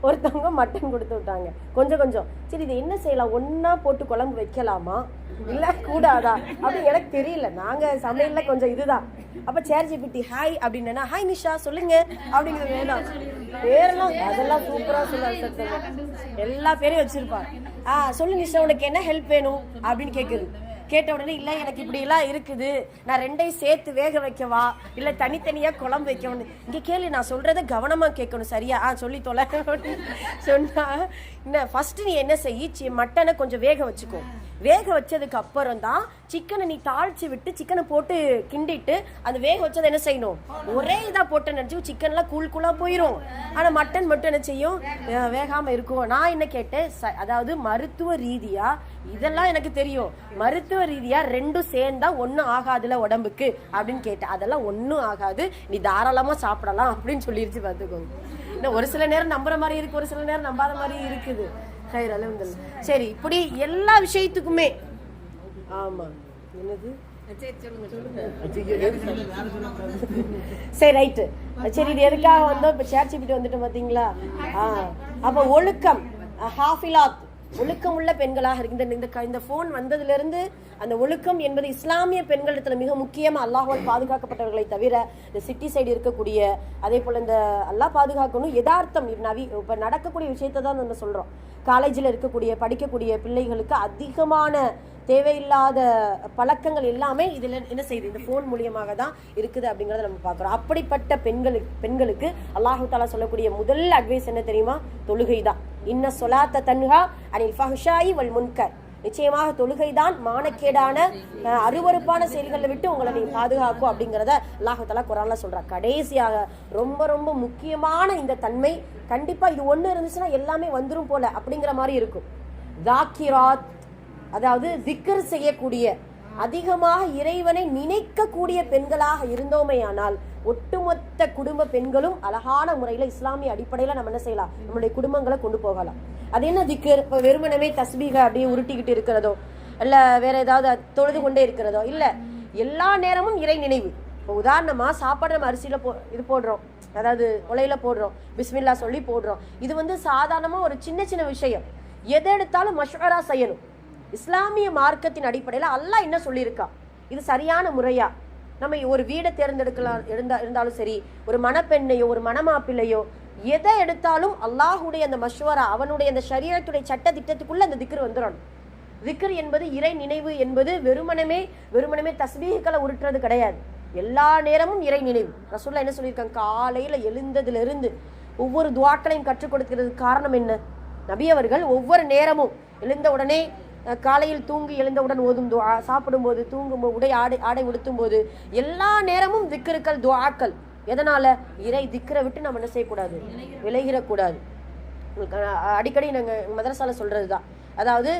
ஒருத்தவங்க மட்டன் கொடுத்து விட்டாங்க, கொஞ்சம் கொஞ்சம். சரி, இது என்ன செய்யலாம்? ஒன்னா போட்டு குழம்பு வைக்கலாமா இல்ல கூடாதா அப்படின்னு எனக்கு தெரியல. நாங்க சமையல்ல கொஞ்சம் இதுதான். அப்ப சேட் ஜிபிடி ஹாய் அப்படின்னா, ஹாய் நிஷா சொல்லுங்க அப்படிங்கிறது வேணாம். பேரெல்லாம் அதெல்லாம் சூப்பரா சொல்ல, எல்லா பேரையும் வச்சிருப்பாங்க. சொல்லு நிஷா, உனக்கு என்ன ஹெல்ப் வேணும் அப்படின்னு கேட்ட உடனே இல்லை எனக்கு இப்படி எல்லாம் இருக்குது, நான் ரெண்டையும் சேர்த்து வேக வைக்கவா இல்லை தனித்தனியா குழம்பு வைக்கணும், இங்க கேளு நான் சொல்றத கவனமா கேட்கணும் சரியா, சொல்லி தொலை சொன்னா, ஃபர்ஸ்ட் நீ என்ன செய்ய, மட்டனை கொஞ்சம் வேக வச்சுக்கோ, வேக வச்சதுக்கு அப்புறம் தான் சிக்கனை நீ தாளிச்சு விட்டு சிக்கனை போட்டு கிண்டிட்டு அந்த வேக வச்சதை என்ன செய்யணும், ஒரே இதா போட்டு நினைச்சு சிக்கன்லாம் கூழா போயிடும், ஆனா மட்டன் மட்டும் என்ன செய்யும், வேகாம இருக்கும். நான் என்ன கேட்டேன், அதாவது மருத்துவ ரீதியா இதெல்லாம் எனக்கு தெரியும், மருத்துவ ரீதியா ரெண்டும் சேர்ந்தா ஒன்னும் ஆகாதுல உடம்புக்கு அப்படின்னு கேட்டேன். அதெல்லாம் ஒன்னும் ஆகாது, நீ தாராளமா சாப்பிடலாம் அப்படின்னு சொல்லிருச்சு. பார்த்துக்கோங்க, ஒரு சில நேரம் நம்புற மாதிரி இருக்கு, ஒரு சில நேரம் நம்பாத மாதிரி இருக்குது. சரி, இப்படி எல்லா விஷயத்துக்குமே ஆமா என்னது சரி ரைட்டு, சரி இது எதுக்காக வந்தோம், இப்ப சேர் ஜிபிடி வந்துட்டோம் பாத்தீங்களா. அப்ப ஒழுக்கம், ஹாஃபிலாத், ஒழுக்கம் உள்ள பெண்களாக இருக்கு. இந்த போன் வந்ததுல இருந்து அந்த ஒழுக்கம் என்பது இஸ்லாமிய பெண்களிடத்துல மிக முக்கியமா அல்லாஹ்வால் பாதுகாக்கப்பட்டவர்களை தவிர இந்த சிட்டி சைடு இருக்கக்கூடிய, அதே போல இந்த அல்லாஹ் பாதுகாக்கணும், யதார்த்தம் இப்ப நடக்கக்கூடிய விஷயத்தை தான் நம்ம சொல்றோம். காலேஜில் இருக்கக்கூடிய படிக்கக்கூடிய பிள்ளைகளுக்கு அதிகமான தேவையில்லாத பழக்கங்கள் எல்லாமே இதுல என்ன செய்யுது, இந்த போன் மூலியமாக தான் இருக்குது அப்படிங்கறத நம்ம பாக்குறோம். அப்படிப்பட்ட பெண்களுக்கு அல்லாஹு தஆலா சொல்லக்கூடிய முதல் அட்வைஸ் என்ன தெரியுமா, தொழுகை தான். இன்ன ஸலாத்த தன்ஹா அனில் ஃபஹ்ஷாயி வல் முன்கர், நிச்சயமாக தொழுகைதான் மானக்கேடான அருவருப்பான செயல்களை விட்டு உங்களை நீ பாதுகாக்கும் அப்படிங்கிறத அல்லாஹ் தஆலா குர்ஆன்ல சொல்றார். கடைசியாக ரொம்ப ரொம்ப முக்கியமான இந்த தன்மை, கண்டிப்பா இது ஒண்ணு இருந்துச்சுன்னா எல்லாமே வந்துரும் போல அப்படிங்கிற மாதிரி இருக்கும். தாக்கிராத், அதாவது திக்ர் செய்யக்கூடிய, அதிகமாக இறைவனை நினைக்கக்கூடிய பெண்களாக இருந்தோமேயானால் ஒட்டுமொத்த குடும்ப பெண்களும் அழகான முறையில இஸ்லாமிய அடிப்படையில நம்ம என்ன செய்யலாம், நம்மளுடைய குடும்பங்களை கொண்டு போகலாம். அது என்ன திக்ர், இப்ப வெறுமனமே தஸ்பீக அப்படியே உருட்டிக்கிட்டு இருக்கிறதோ இல்ல வேற ஏதாவது தொழுது கொண்டே இருக்கிறதோ இல்ல, எல்லா நேரமும் இறை நினைவு. இப்போ உதாரணமா சாப்பாடு நம்ம அரிசியில இது போடுறோம், அதாவது உலையில போடுறோம், பிஸ்மில்லா சொல்லி போடுறோம். இது சாதாரணமா ஒரு சின்ன சின்ன விஷயம், எதை எடுத்தாலும் மஷ்வரா செய்யணும். இஸ்லாமிய மார்க்கத்தின் அடிப்படையில அல்லாஹ் என்ன சொல்லியிருக்கா, இது சரியான முறையா, நம்ம ஒரு வீடை தேர்ந்தெடுக்கலாம் இருந்தாலும் சரி, ஒரு மணப்பெண்ணையோ ஒரு மணமாப்பிள்ளையோ எதை எடுத்தாலும் அல்லாஹுடைய அந்த மஷ்வரா, அவனுடைய அந்த ஷரியத்துடைய சட்ட திட்டத்துக்குள்ள அந்த திக்ர் வந்துடணும். திக்ர் என்பது இறை நினைவு என்பது வெறுமனமே தஸ்பீஹ்களை உருட்டுறது கிடையாது, எல்லா நேரமும் இறை நினைவு. ரசூலுல்லாஹ் என்ன சொல்லியிருக்காங்க, காலையில எழுந்ததுல இருந்து ஒவ்வொரு துஆக்களையும் கற்றுக் கொடுக்கிறதுக்கு காரணம் என்ன, நபி அவர்கள் ஒவ்வொரு நேரமும் எழுந்த உடனே, காலையில் தூங்கி எழுந்தவுடன் ஓதும் துஆ, சாப்பிடும்போது, தூங்கும்போது, ஆடை உடுத்தும் போது, எல்லா நேரமும் திக்ருக்கள் துஆக்கள். எதனால, இறை திக்ரை விட்டு நம்ம என்ன செய்யக்கூடாது, விலகிடக்கூடாது. அடிக்கடி நாங்க மதரசால சொல்றதுதான், அதாவது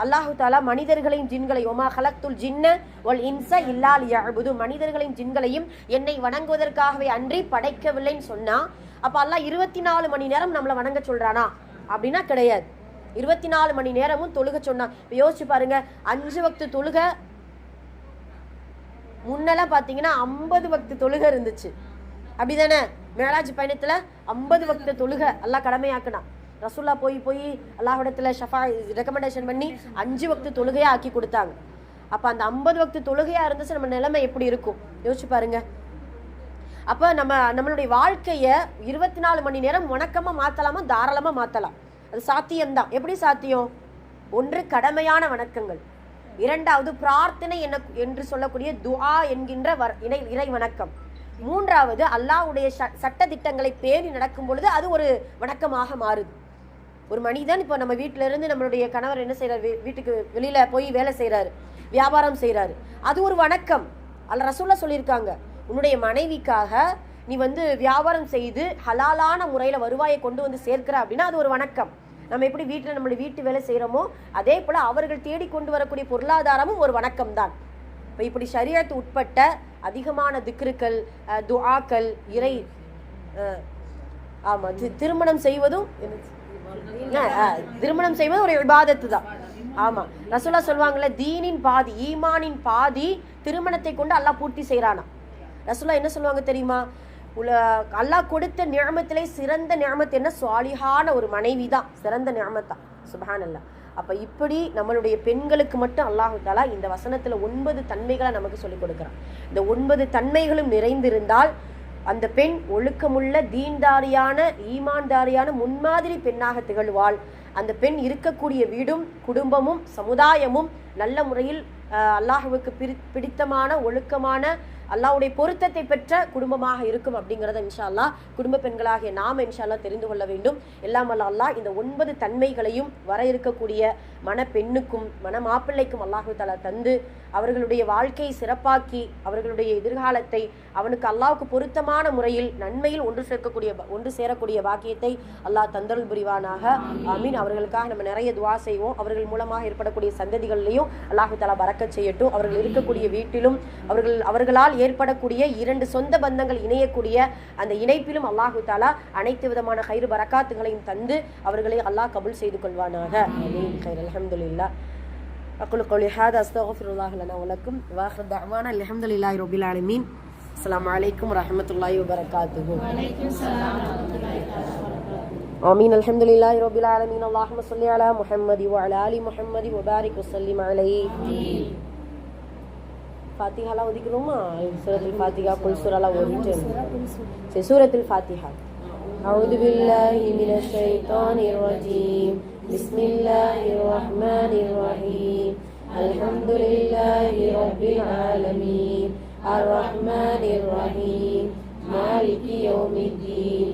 அல்லாஹு தஆலா மனிதர்களையும் ஜின்களையும், ஒமா ஹலக்துல் ஜின்ன வல் இன்ஸ இல்லா லியஅ்புது, மனிதர்களையும் ஜின்களையும் என்னை வணங்குவதற்காகவே அன்றி படைக்கவில்லைன்னு சொன்னா, அப்ப அல்லாஹ் 24 மணி நேரம் நம்மளை வணங்க சொல்றானா அப்படின்னா கிடையாது. 24 மணி நேரமும் தொழுக சொன்னா, யோசிச்சு பாருங்க, 5 வக்து தொழுக முன்னெல்லாம் பாத்தீங்கன்னா 50 வக்து தொழுக இருந்துச்சு, அப்படிதானே? மேராஜ் பயணத்துல 50 வக்து தொழுக அல்லாஹ் கடமையாக்குனா. ரசூல்லா போய் அல்லாஹ்விடத்துல ஷஃபா ரெக்கமெண்டேஷன் பண்ணி 5 வக்து தொழுகையா ஆக்கி கொடுத்தாங்க. அப்ப அந்த 50 வக்து தொழுகையா இருந்துச்சு, நம்ம நிலைமை எப்படி இருக்கும் யோசிச்சு பாருங்க. அப்ப நம்மளுடைய வாழ்க்கைய 24 மணி நேரம் வணக்கமா மாத்தலாமா, தாராளமா மாத்தலாம். அது சாத்தியம்தான். எப்படி சாத்தியம்? ஒன்று கடமையான வணக்கங்கள், இரண்டாவது பிரார்த்தனை என்று சொல்லக்கூடிய துஆ என்கின்ற இறை வணக்கம், மூன்றாவது அல்லாஹ்வுடைய சட்ட திட்டங்களை பேணி நடக்கும் பொழுது அது ஒரு வணக்கமாக மாறுது. ஒரு மனிதன் இப்போ நம்ம வீட்டில இருந்து நம்மளுடைய கணவர் என்ன செய்யறாரு, வீட்டுக்கு வெளியில போய் வேலை செய்யறாரு, வியாபாரம் செய்யறாரு, அது ஒரு வணக்கம். ரசூலுல்லாஹ் சொல்லியிருக்காங்க, உன்னுடைய மனைவிக்காக நீ வியாபாரம் செய்து ஹலாலான முறையில வருவாயை கொண்டு சேர்க்கிற அப்படின்னா அது ஒரு வணக்கம். நம்ம எப்படி வீட்டில் நம்மளுடைய வீட்டு வேலை செய்யறோமோ அதே போல அவர்கள் தேடிக்கொண்டு வரக்கூடிய பொருளாதாரமும் ஒரு வணக்கம் தான். இப்போ இப்படி ஷரியத்து உட்பட்ட அதிகமான திக்ருக்கள், துஆக்கள், இறை ஆமா திருமணம் செய்வதும் ஒரு இபாதத்து தான். ஆமா, ரசூலுல்லாஹ் சொல்வாங்கல்ல, தீனின் பாதி, ஈமானின் பாதி திருமணத்தை கொண்டு அல்லாஹ் பூர்த்தி செய்யறானா. ரசூலுல்லாஹ் என்ன சொல்லுவாங்க தெரியுமா, அல்லாஹ் கொடுத்த நிஅமத்திலே சிறந்த நிஅமத் என்ன, சாலிஹான ஒரு மனைவி தான் சிறந்த நிஅமத் தான். சுப்ஹானல்லாஹ். அப்ப இப்படி நம்மளுடைய பெண்களுக்கு மட்டும் அல்லாஹ் தஆலா இந்த வசனத்துல 9 தன்மைகளை நமக்கு சொல்லிக் கொடுக்கிறான். இந்த 9 தன்மைகளும் நிறைந்திருந்தால் அந்த பெண் ஒழுக்கமுள்ள, தீன்தாரியான, ஈமான்தாரியான முன்மாதிரி பெண்ணாக திகழ்வாள். அந்த பெண் இருக்கக்கூடிய வீடும் குடும்பமும் சமுதாயமும் நல்ல முறையில் அல்லாஹுவுக்கு பிடித்தமான ஒழுக்கமான அல்லாஹ்வுடைய பொருத்தத்தை பெற்ற குடும்பமாக இருக்கும் அப்படிங்கிறத இன்ஷா அல்லாஹ் குடும்ப பெண்களாகிய நாம் இன்ஷா அல்லாஹ் தெரிந்து கொள்ள வேண்டும். எல்லாம் வல்ல அல்லாஹ் இந்த 9 தன்மைகளையும் வர இருக்கக்கூடிய மணப்பெண்ணுக்கும் மணமாப்பிள்ளைக்கும் அல்லாஹு தஆலா தந்து அவர்களுடைய வாழ்க்கையை சிறப்பாக்கி அவர்களுடைய எதிர்காலத்தை அவனுக்கு அல்லாஹ்வுக்கு பொருத்தமான முறையில் நன்மையில் ஒன்று சேரக்கூடிய பாக்கியத்தை அல்லாஹ் தந்தருள் புரிவானாக. ஆமீன். அவர்களுக்காக நம்ம நிறைய துஆ செய்வோம். அவர்கள் மூலமாக ஏற்படக்கூடிய சந்ததிகளிலையும் அல்லாஹு தஆலா பரக்கத் செய்யட்டும். அவர்கள் இருக்கக்கூடிய வீட்டிலும் அவர்களால் ஏற்படக்கூடிய 2 சொந்த பந்தங்கள் இணையக்கூடிய அந்த இணைப்பிலும் அல்லாஹு தஆலா அனைத்து விதமான கைரு பரக்காத்துகளையும் தந்து அவர்களை அல்லாஹ் கபூல் செய்து கொள்வானாக. ஆமீன். கைர் அல்ஹம்துலில்லாஹ். أقول قولي هذا أستغفر الله لنا ولكم وآخر دعوانا الحمد لله رب العالمين. السلام عليكم ورحمة الله وبركاته. وعليكم السلام ورحمة الله وبركاته. آمين. الحمد لله رب العالمين. اللهم صل على محمد وعلى آل محمد وبارك وسلم عليه. آمين. ஃபாத்திஹாலாம் ஓதிக்கிறோமா? சூரத்துல் ஃபாத்திஹா குல் சூராலாம் ஓதிட்டு சரி சூரத்துல் ஃபாத்திஹா. أعوذ بالله من الشيطان الرجيم. بسم الله الرحمن الرحيم. الحمد لله رب العالمين الرحمن الرحيم مالك يوم الدين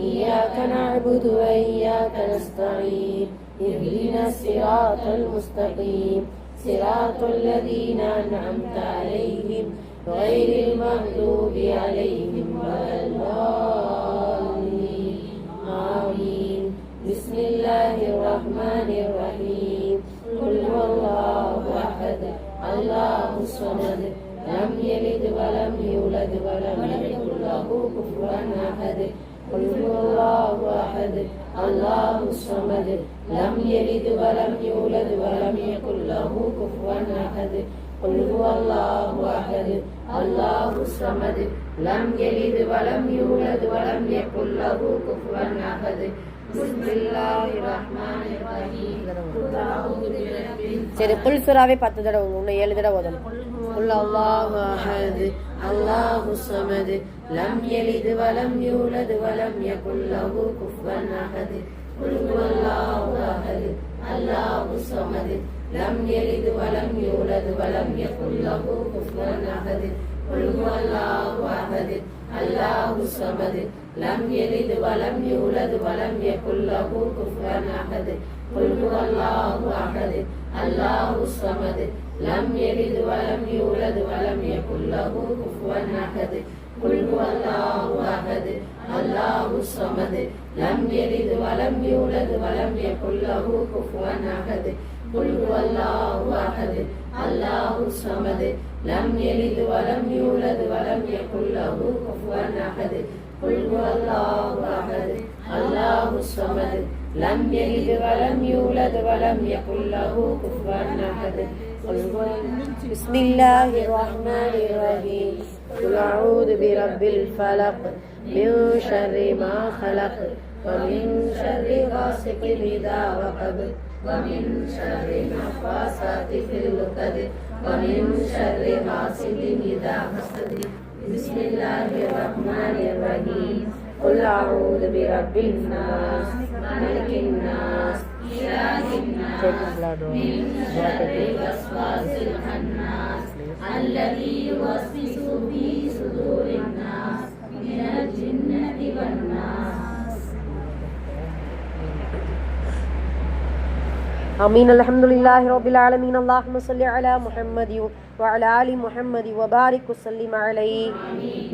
إياك نعبد وإياك نستعين اهدنا الصراط المستقيم صراط الذين أنعمت عليهم غير المغضوب عليهم ولا الضالين. آمين. بسم الله الرحمن الرحيم. قل هو الله أحد الله الصمد لم يلد ولم يولد ولم يكن له كفوا أحد. قل هو الله أحد الله الصمد لم يلد ولم يولد ولم يكن له كفوا أحد. قل هو الله أحد الله الصمد لم يلد ولم يولد ولم يكن له كفوا أحد. بسم الله الرحمن الرحيم. قل أعوذ برب சரி குல் சூராவை 10 தடவை இன்னும் 7 தடவை ஓதணும். قل الله أحد الله الصمد لم يلد ولم يولد ولم يكن له كفوا أحد. قل هو الله أحد الله الصمد لم يلد ولم يولد ولم يكن له كفوا أحد. قل هو الله أحد الله الصمد لم يلد ولم يولد ولم يكن له كفوا أحد. قل هو الله أحد الله الصمد لم يلد ولم يولد ولم يكن له كفوا أحد. قل هو الله أحد الله الصمد لم يلد ولم يولد ولم يكن له كفوا أحد. قل هو الله أحد الله الصمد لم يلد ولم يولد ولم يكن له كفوا أحد. قل هو الله أحد الله الصمد لم يلد ولم يولد ولم يكن له كفوا أحد. بسم الله الرحمن الرحيم. قل أعوذ برب الفلق من شر ما خلق ومن شر غاسق إذا وقب ومن شر النفاثات في العقد ومن شر حاسد إذا حسد. بسم الله الرحمن الرحيم. قل أعوذ برب الناس ملك الناس إله الناس من شر الوسواس الخناس الذي يوسوس في صدور الناس من الجنة والناس. آمين. الحمد لله رب العالمين. اللهم صل على محمد وعلى آل محمد وبارك وسلم عليه.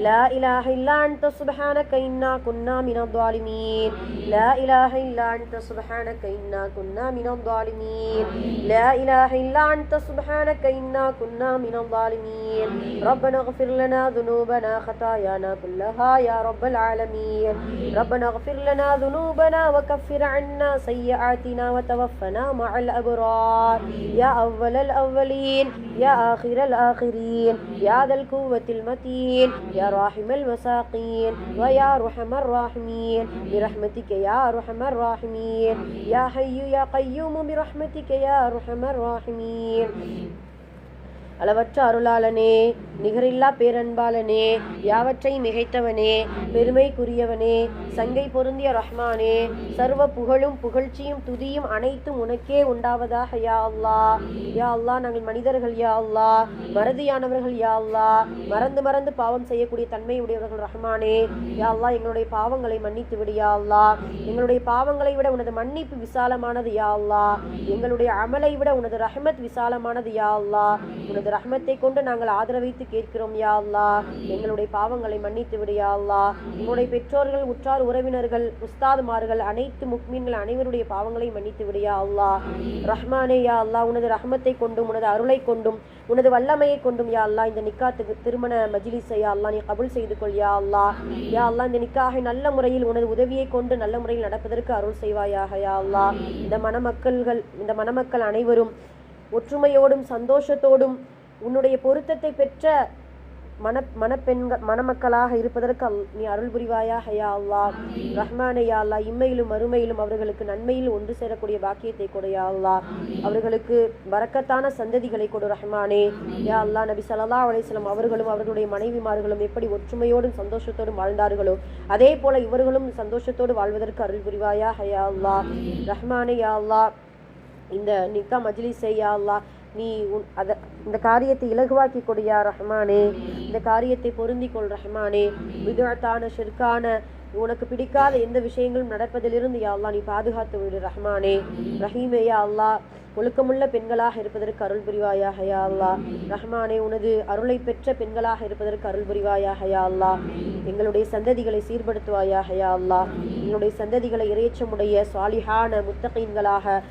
لا إله إلا أنت سبحانك إنا كنا من الظالمين. لا إله إلا أنت سبحانك إنا كنا من الظالمين. لا إله إلا أنت سبحانك إنا كنا من الظالمين. ربنا اغفر لنا ذنوبنا خطايانا كلها يا رب العالمين. ربنا اغفر لنا ذنوبنا وكفر عنا سيئاتنا وتوفنا مع الأبرار. يا أول الأولين يا آخر الآخرين يا ذا القوة المتين يا راحم المساقين ويا رحم الراحمين برحمتك يا أرحم الراحمين. يا حي يا قيوم برحمتك يا أرحم الراحمين. அளவற்ற அருளாளனே, நிகரில்லா பேரன்பாளனே, யாவற்றையும் மிகைத்தவனே, பெருமைக்குரியவனே, சங்கை பொருந்திய ரஹ்மானே, சர்வ புகழும் புகழ்ச்சியும் துதியும் அனைத்தும் உனக்கே உண்டாவதாக யா அல்லாஹ். யா அல்லாஹ், நாங்கள் மனிதர்கள் யா அல்லாஹ், மறதியானவர்கள் யா அல்லாஹ், மறந்து மறந்து பாவம் செய்யக்கூடிய தன்மை உடையவர்கள் ரஹ்மானே. யா அல்லாஹ், எங்களுடைய பாவங்களை மன்னித்து விடு யா அல்லாஹ். எங்களுடைய பாவங்களை விட உனது மன்னிப்பு விசாலமானது யா அல்லாஹ். எங்களுடைய அமலை விட உனது ரஹ்மத் விசாலமானது யா அல்லாஹ். உனது ரஹ்மத்தை கொண்டு நாங்கள் ஆதரவைத்து கேட்கிறோம் யா அல்லாஹ். எங்களுடைய பாவங்களை மன்னித்து விடு யா அல்லாஹ். எங்களுடைய பெற்றோர்கள், உற்றார் உறவினர்கள், உஸ்தாதுமார்கள், அனைத்து முக்மீன்கள் அனைவருடைய பாவங்களை மன்னித்து விடு யா அல்லாஹ். ரஹ்மானே யா அல்லாஹ், உனது ரஹ்மத்தை கொண்டும் உனது அருளை கொண்டும் உனது வல்லமையை கொண்டும் யா அல்லாஹ் இந்த நிக்காத்துக்கு திருமண மஜ்லிஸை யா அல்லாஹ் நீ கபூல் செய்து கொள் யா அல்லாஹ். யா அல்லாஹ், இந்த நிக்காகை நல்ல முறையில் உனது உதவியை கொண்டு நல்ல முறையில் நடப்பதற்கு அருள் செய்வாயாக யா அல்லாஹ். இந்த மணமக்கள் அனைவரும் ஒற்றுமையோடும் சந்தோஷத்தோடும் உன்னுடைய பொருத்தத்தை பெற்ற மணமக்களாக இருப்பதற்கு நீ அருள் புரிவாயாக யா அல்லாஹ். ரஹ்மானே யா அல்லாஹ், இம்மையிலும் மறுமையிலும் அவர்களுக்கு நன்மையில் ஒன்று சேரக்கூடிய பாக்கியத்தை கொடு யா அல்லாஹ். அவர்களுக்கு பரக்கத்தான சந்ததிகளை கொடு ரஹ்மானே யா அல்லாஹ். நபி ஸல்லல்லாஹு அலைஹி வஸல்லம் அவர்களும் அவர்களுடைய மனைவிமார்களும் எப்படி ஒற்றுமையோடும் சந்தோஷத்தோடும் வாழ்ந்தார்களோ அதே போல இவர்களும் சந்தோஷத்தோடு வாழ்வதற்கு அருள் புரிவாயாக யா அல்லாஹ். ரஹ்மானே யா அல்லாஹ், இந்த நிக்கா மஜ்லிஸை யா அல்லாஹ் நீ இந்த காரியத்தை இலகுவாக்கி கொடியா ரஹ்மானே. இந்த காரியத்தை பொருந்திக்கொள் ரஹ்மானே. விதத்தான ஷிர்கான உனக்கு பிடிக்காத எந்த விஷயங்களும் நடப்பதிலிருந்து யா அல்லாஹ் நீ பாதுகாத்து விடு ரஹ்மானே. ரஹீமே யா அல்லாஹ், ஒழுக்கமுள்ள பெண்களாக இருப்பதற்கு அருள் புரிவாயாக யா அல்லாஹ். ரஹ்மானே, உனது அருளை பெற்ற பெண்களாக இருப்பதற்கு அருள் புரிவாயாக யா அல்லாஹ். எங்களுடைய சந்ததிகளை சீர்படுத்துவாயாக யா அல்லாஹ். எங்களுடைய சந்ததிகளை இறைச்சமுடைய சாலிஹான முத்தகீன்களாக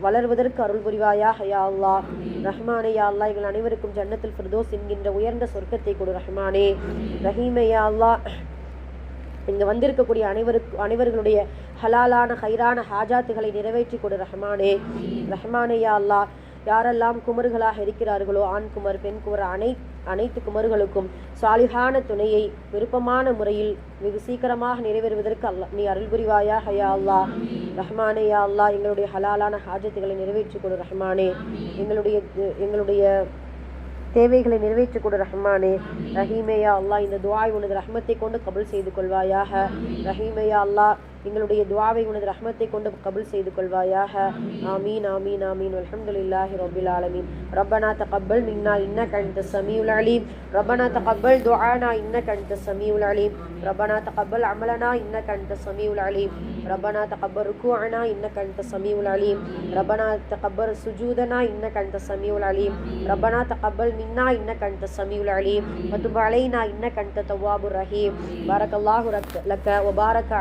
வளர்வதற்கு அருள் புரிவாயாக யா அல்லாஹ். ரஹ்மானே யா அல்லாஹ், எங்கள் அனைவருக்கும் ஜன்னத்துல் ஃபிர்தௌஸ் என்கின்ற உயர்ந்த சொர்க்கத்தை கொடு ரஹ்மானே. ரஹீமே யா அல்லாஹ், இங்கே வந்திருக்கக்கூடிய அனைவர்களுடைய ஹலாலான ஹைரான ஹாஜாத்துகளை நிறைவேற்றி கொடு ரஹ்மானே. ரஹ்மானே யா அல்லாஹ், யாரெல்லாம் குமர்களாக இருக்கிறார்களோ, ஆண் குமர் பெண் குமர் அனைத்து குமர்களுக்கும் சாலிஹான துணையை விருப்பமான முறையில் வெகு சீக்கிரமாக நிறைவேறுவதற்கு நீ அருள் புரிவாயாக யா அல்லாஹ். ரஹ்மானே யா அல்லாஹ், எங்களுடைய ஹலாலான ஹாஜத்துகளை நிறைவேற்றி கொடு ரஹ்மானே. எங்களுடைய தேவைகளை நிறைவேற்றி கொடு ரஹ்மானே. ரஹீமே யா அல்லாஹ், இந்த துஆவை உனது ரஹ்மத்தை கொண்டு கபூல் செய்து கொள்வாயாக. ரஹீமே யா அல்லாஹ், எங்களுடைய துஆவை உனது ரஹ்மத்தை கொண்டு கபூல் செய்து கொள்வாயாக. ஆமீன் ஆமீன் ஆமீன். அல்ஹம்துலில்லாஹி ரப்பில் ஆலமீன். ரப்பனா தகப்பல் மின்னா இன்னக அன்தஸ் ஸமீஉல் அலீம். ரப்பனா தகப்பல் துஆனா இன்னக அன்தஸ் ஸமீஉல் அலீம். ரப்பனா தகப்பல் அமலனா இன்னக அன்தஸ் ஸமீஉல் அலீம். ரப்பனா தகப்பல் ருக்கூஅனா இன்னக அன்தஸ் ஸமீஉல் அலீம். ரப்பனா தகப்பல் சுஜூதனா இன்னக அன்தஸ் ஸமீஉல் அலீம். ரப்பனா தகப்பல் மின்னா இன்னக அன்தஸ் ஸமீஉல் அலீம். வதுப் அலைனா இன்னக அன்த தவ்வாபுர் ரஹீம். பாரக்கல்லாஹு லக வ பாரக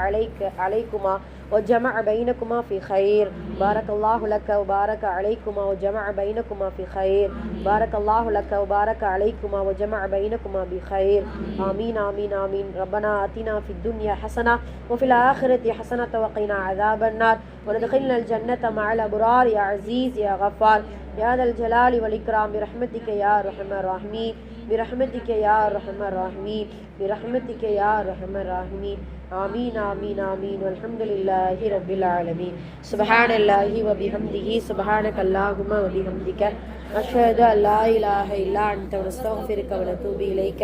அலைக்குமா وجمع بينكما في خير. بارك الله لك وبارك عليكما وجمع بينكما في خير. بارك الله لك وبارك عليكما وجمع بينكما بخير. آمين آمين آمين. ربنا آتنا في الدنيا حسنة وفي الآخرة حسنة وقنا عذاب النار وادخلنا الجنة مع الأبرار يا عزيز يا غفار يا ذا الجلال والإكرام برحمتك يا أرحم الراحمين. برحمتك يا أرحم الراحمين. برحمتك يا أرحم الراحمين. آمين آمين آمين. والحمد لله رب العالمين. سبحان الله وبحمده. سبحانك اللهم وبحمدك أشهد أن لا إله إلا أنت ونستغفرك ونتوب إليك.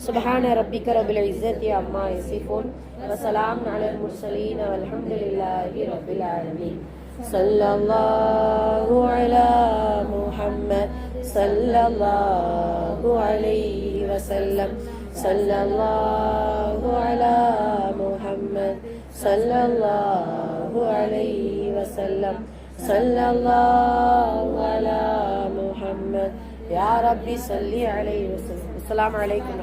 سبحان ربك رب العزة عما يصفون وسلام على المرسلين والحمد لله رب العالمين. صلى الله على محمد صلى الله عليه وسلم. صلى الله على محمد صلى الله عليه وسلم. صلى الله على محمد يا ربي صل عليه وسلم. السلام عليكم.